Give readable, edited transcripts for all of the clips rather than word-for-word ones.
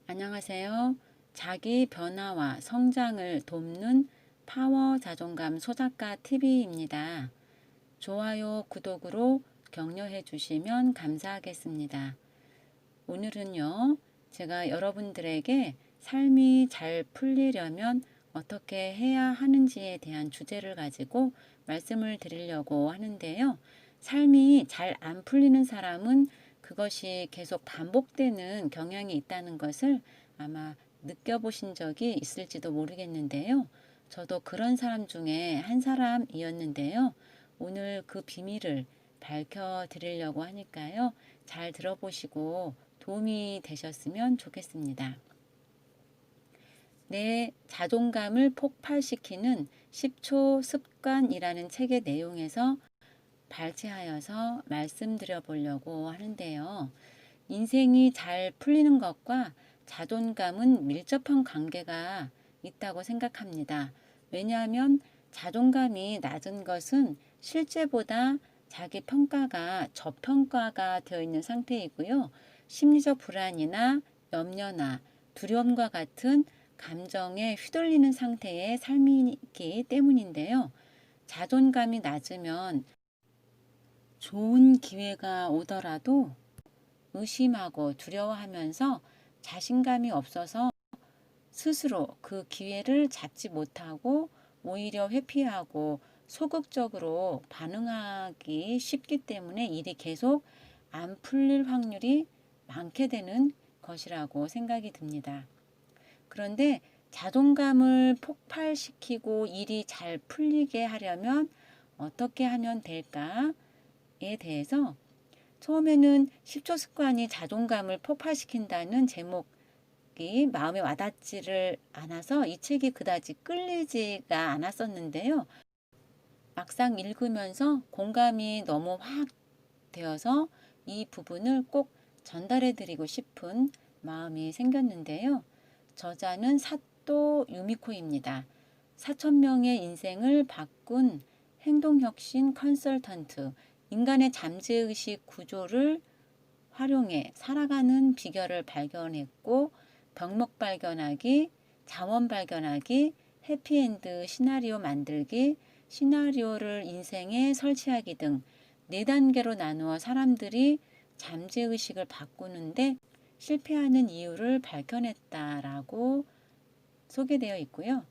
안녕하세요. 자기 변화와 성장을 돕는 파워 자존감 소작가 TV입니다. 좋아요, 구독으로 격려해 주시면 감사하겠습니다. 오늘은요, 제가 여러분들에게 삶이 잘 풀리려면 어떻게 해야 하는지에 대한 주제를 가지고 말씀을 드리려고 하는데요. 삶이 잘 안 풀리는 사람은 그것이 계속 반복되는 경향이 있다는 것을 아마 느껴보신 적이 있을지도 모르겠는데요. 저도 그런 사람 중에 한 사람이었는데요. 오늘 그 비밀을 밝혀드리려고 하니까요. 잘 들어보시고 도움이 되셨으면 좋겠습니다. 내 자존감을 폭발시키는 10초 습관이라는 책의 내용에서 발췌하여서 말씀드려 보려고 하는데요. 인생이 잘 풀리는 것과 자존감은 밀접한 관계가 있다고 생각합니다. 왜냐하면 자존감이 낮은 것은 실제보다 자기 평가가 저평가가 되어 있는 상태이고요. 심리적 불안이나 염려나 두려움과 같은 감정에 휘둘리는 상태의 삶이기 때문인데요. 자존감이 낮으면 좋은 기회가 오더라도 의심하고 두려워하면서 자신감이 없어서 스스로 그 기회를 잡지 못하고 오히려 회피하고 소극적으로 반응하기 쉽기 때문에 일이 계속 안 풀릴 확률이 많게 되는 것이라고 생각이 듭니다. 그런데 자존감을 폭발시키고 일이 잘 풀리게 하려면 어떻게 하면 될까에 대해서 처음에는 10초 습관이 자존감을 폭발시킨다는 제목이 마음에 와닿지를 않아서 이 책이 그다지 끌리지가 않았었는데요. 막상 읽으면서 공감이 너무 확 되어서 이 부분을 꼭 전달해 드리고 싶은 마음이 생겼는데요. 저자는 사또 유미코입니다. 4,000명의 인생을 바꾼 행동혁신 컨설턴트, 인간의 잠재의식 구조를 활용해 살아가는 비결을 발견했고, 병목 발견하기, 자원 발견하기, 해피엔드 시나리오 만들기, 시나리오를 인생에 설치하기 등 4단계로 나누어 사람들이 잠재의식을 바꾸는데 실패하는 이유를 밝혀냈다라고 소개되어 있고요.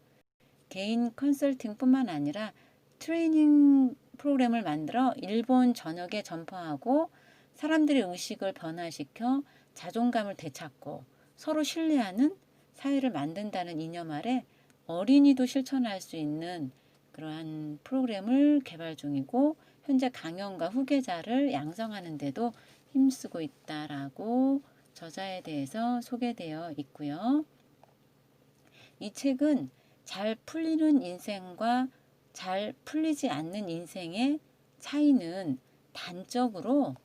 개인 컨설팅뿐만 아니라 트레이닝 프로그램을 만들어 일본 전역에 전파하고 사람들의 의식을 변화시켜 자존감을 되찾고 서로 신뢰하는 사회를 만든다는 이념 아래 어린이도 실천할 수 있는 그러한 프로그램을 개발 중이고 현재 강연과 후계자를 양성하는 데도 힘쓰고 있다라고 저자에 대해서 소개되어 있고요. 이 책은 잘 풀리는 인생과 잘 풀리지 않는 인생의 차이는 단적으로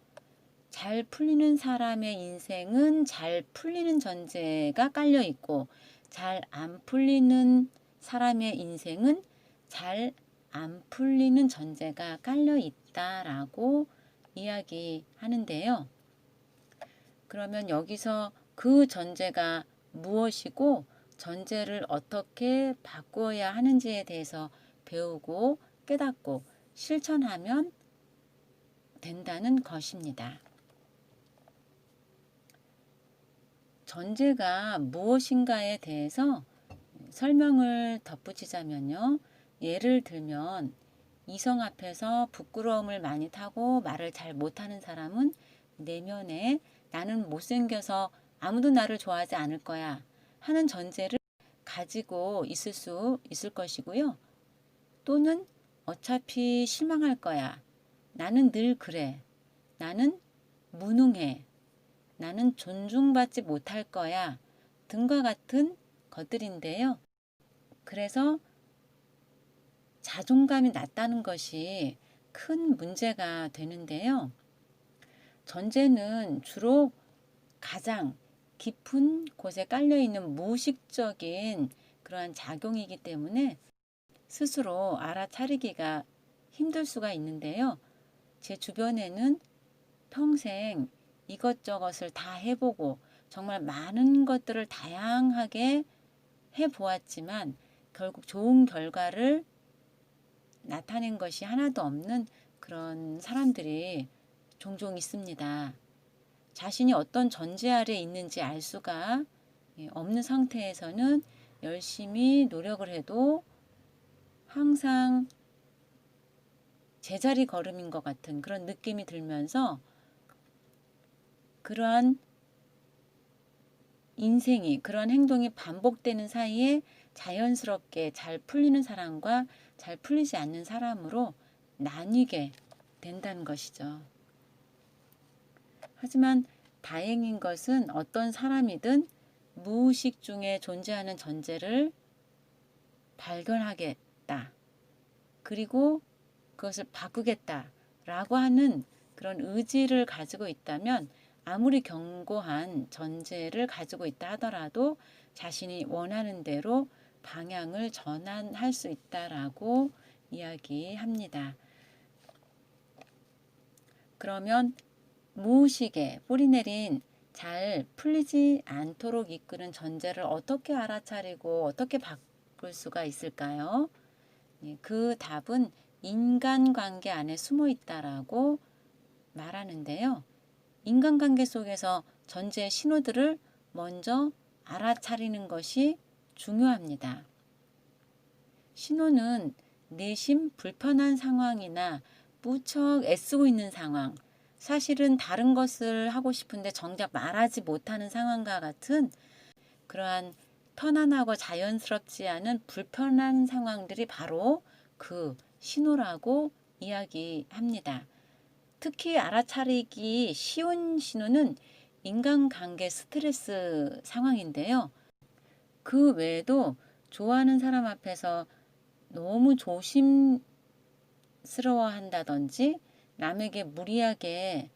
잘 풀리는 사람의 인생은 잘 풀리는 전제가 깔려 있고 잘 안 풀리는 사람의 인생은 잘 안 풀리는 전제가 깔려 있다라고 이야기하는데요. 그러면 여기서 그 전제가 무엇이고 전제를 어떻게 바꾸어야 하는지에 대해서 배우고 깨닫고 실천하면 된다는 것입니다. 전제가 무엇인가에 대해서 설명을 덧붙이자면요. 예를 들면 이성 앞에서 부끄러움을 많이 타고 말을 잘 못하는 사람은 내면에 나는 못생겨서 아무도 나를 좋아하지 않을 거야 하는 전제를 가지고 있을 수 있을 것이고요. 또는 어차피 실망할 거야. 나는 늘 그래. 나는 무능해. 나는 존중받지 못할 거야. 등과 같은 것들인데요. 그래서 자존감이 낮다는 것이 큰 문제가 되는데요. 전제는 주로 가장 깊은 곳에 깔려있는 무의식적인 그러한 작용이기 때문에 스스로 알아차리기가 힘들 수가 있는데요. 제 주변에는 평생 이것저것을 다 해보고 정말 많은 것들을 다양하게 해보았지만 결국 좋은 결과를 나타낸 것이 하나도 없는 그런 사람들이 종종 있습니다. 자신이 어떤 전제 아래 있는지 알 수가 없는 상태에서는 열심히 노력을 해도 항상 제자리 걸음인 것 같은 그런 느낌이 들면서 그러한 인생이, 그런 행동이 반복되는 사이에 자연스럽게 잘 풀리는 사람과 잘 풀리지 않는 사람으로 나뉘게 된다는 것이죠. 하지만 다행인 것은 어떤 사람이든 무의식 중에 존재하는 전제를 발견하겠다. 그리고 그것을 바꾸겠다라고 하는 그런 의지를 가지고 있다면 아무리 견고한 전제를 가지고 있다 하더라도 자신이 원하는 대로 방향을 전환할 수 있다라고 이야기합니다. 그러면 무의식에 뿌리내린 잘 풀리지 않도록 이끄는 전제를 어떻게 알아차리고 어떻게 바꿀 수가 있을까요? 그 답은 인간관계 안에 숨어 있다라고 말하는데요. 인간관계 속에서 전제 신호들을 먼저 알아차리는 것이 중요합니다. 신호는 내심 불편한 상황이나 무척 애쓰고 있는 상황, 사실은 다른 것을 하고 싶은데 정작 말하지 못하는 상황과 같은 그러한 편안하고 자연스럽지 않은 불편한 상황들이 바로 그 신호라고 이야기합니다. 특히 알아차리기 쉬운 신호는 인간관계 스트레스 상황인데요. 그 외에도 좋아하는 사람 앞에서 너무 조심스러워한다든지 남에게 무리하게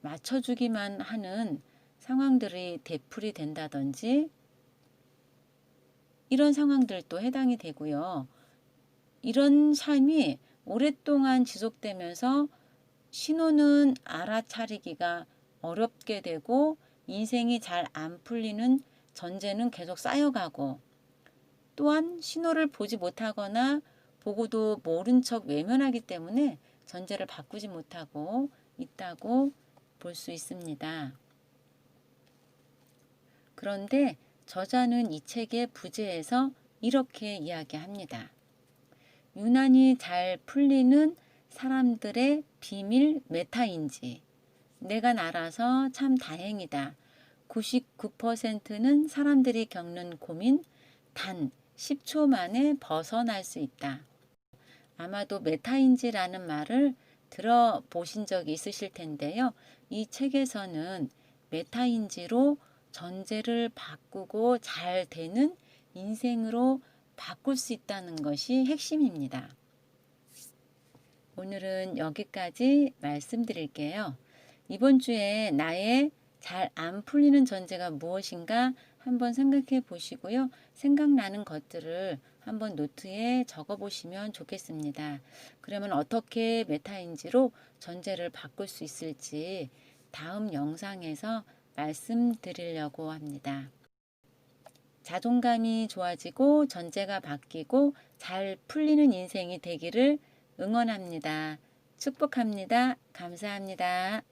맞춰주기만 하는 상황들이 되풀이 된다든지 이런 상황들도 해당이 되고요. 이런 삶이 오랫동안 지속되면서 신호는 알아차리기가 어렵게 되고 인생이 잘 안 풀리는 전제는 계속 쌓여가고 또한 신호를 보지 못하거나 보고도 모른 척 외면하기 때문에 전제를 바꾸지 못하고 있다고 볼 수 있습니다. 그런데 저자는 이 책의 부제에서 이렇게 이야기합니다. 유난히 잘 풀리는 사람들의 비밀 메타인지 내가 나라서 참 다행이다. 99%는 사람들이 겪는 고민 단 10초 만에 벗어날 수 있다. 아마도 메타인지라는 말을 들어보신 적이 있으실 텐데요. 이 책에서는 메타인지로 전제를 바꾸고 잘 되는 인생으로 바꿀 수 있다는 것이 핵심입니다. 오늘은 여기까지 말씀드릴게요. 이번 주에 나의 잘 안 풀리는 전제가 무엇인가 한번 생각해 보시고요. 생각나는 것들을 한번 노트에 적어 보시면 좋겠습니다. 그러면 어떻게 메타인지로 전제를 바꿀 수 있을지 다음 영상에서 말씀드리려고 합니다. 자존감이 좋아지고 전제가 바뀌고 잘 풀리는 인생이 되기를 응원합니다. 축복합니다. 감사합니다.